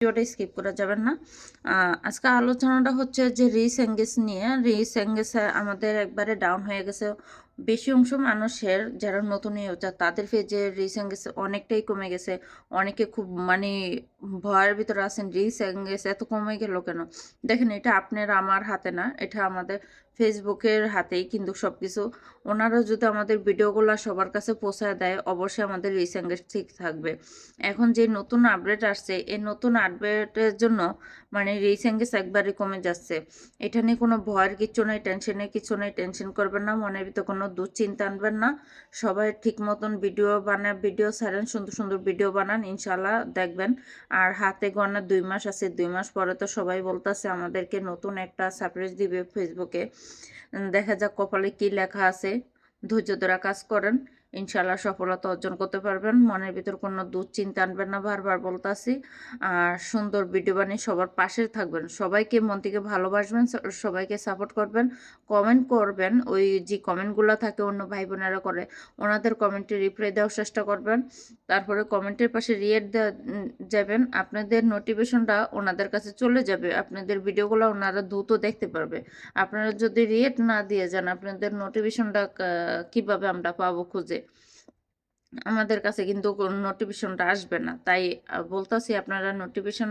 ভিডিওটা স্কিপ করা যাবেন না। আজকে আলোচনাটা হচ্ছে যে রিচ এঙ্গেজ নিয়ে। রিচ এঙ্গেজ আমাদের একবারে ডাউন হয়ে গেছে। বেশি অংশ মানুষের যারা নতুন ইউজার তাদের পেজে রিচ এঙ্গেজ অনেকটাই কমে গেছে। অনেকে খুব মানে ভয়ের ভিতরে আছেন, রিচ এঙ্গেজ এত কমে গেল কেন? দেখেন, এটা আপনার আমার হাতে না, এটা আমাদের ফেসবুকের হাতেই কিন্তু সবকিছু। ওনারা যদি আমাদের ভিডিওগুলো সবার কাছে পৌঁছায় দেয়, অবশ্যই আমাদের রিচ এঙ্গেজ ঠিক থাকবে। এখন যে নতুন আপডেট আসছে, এই নতুন আপডেটের জন্য মানে রিচ এঙ্গেজ একবারে কমে যাচ্ছে। এটা নিয়ে কোনো ভয়ের কিছু নেই, টেনশনের কিছু নেই। টেনশন করবেন না, মনের ভিতরে কোনো দুশ্চিন্তা আনবেন না। সবাই ঠিক মতন ভিডিও বানায়, ভিডিও ছাড়েন, সুন্দর সুন্দর ভিডিও বানান, ইনশাল্লাহ দেখবেন। আর হাতে গোনা 2 মাস আছে, 2 মাস পরে তো সবাই বলতেছে আমাদেরকে নতুন একটা সারপ্রাইজ দিবে ফেসবুকে। দেখা যাক কপালে কি লেখা আছে। ধৈর্য ধরে কাজ করেন, ইনশাল্লাহ সফলতা অর্জন করতে পারবেন। মনের ভিতর কোনো দুশ্চিন্তা আনবেন না, বারবার বলতাছি। আর সুন্দর ভিডিও বানিয়ে সবার পাশে থাকবেন, সবাইকে মন থেকে ভালোবাসবেন, সবাইকে সাপোর্ট করবেন, কমেন্ট করবেন। ওই যে কমেন্টগুলো থাকে অন্য ভাই বোনেরা করে, ওনাদের কমেন্টে রিপ্লাই দেওয়ার চেষ্টা করবেন। তারপরে কমেন্টের পাশে রিয়েট যাবেন, আপনাদের নোটিফিকেশনটা ওনাদের কাছে চলে যাবে, আপনাদের ভিডিওগুলো ওনারা দ্রুত দেখতে পারবে। আপনারা যদি রিয়েট না দিয়ে যান, আপনাদের নোটিফিকেশনটা কিভাবে আমরা পাবো খুঁজে? আমাদের কাছে কিন্তু নোটিফিকেশনটা আসবে না। তাই বলতাছি আপনারা নোটিফিকেশন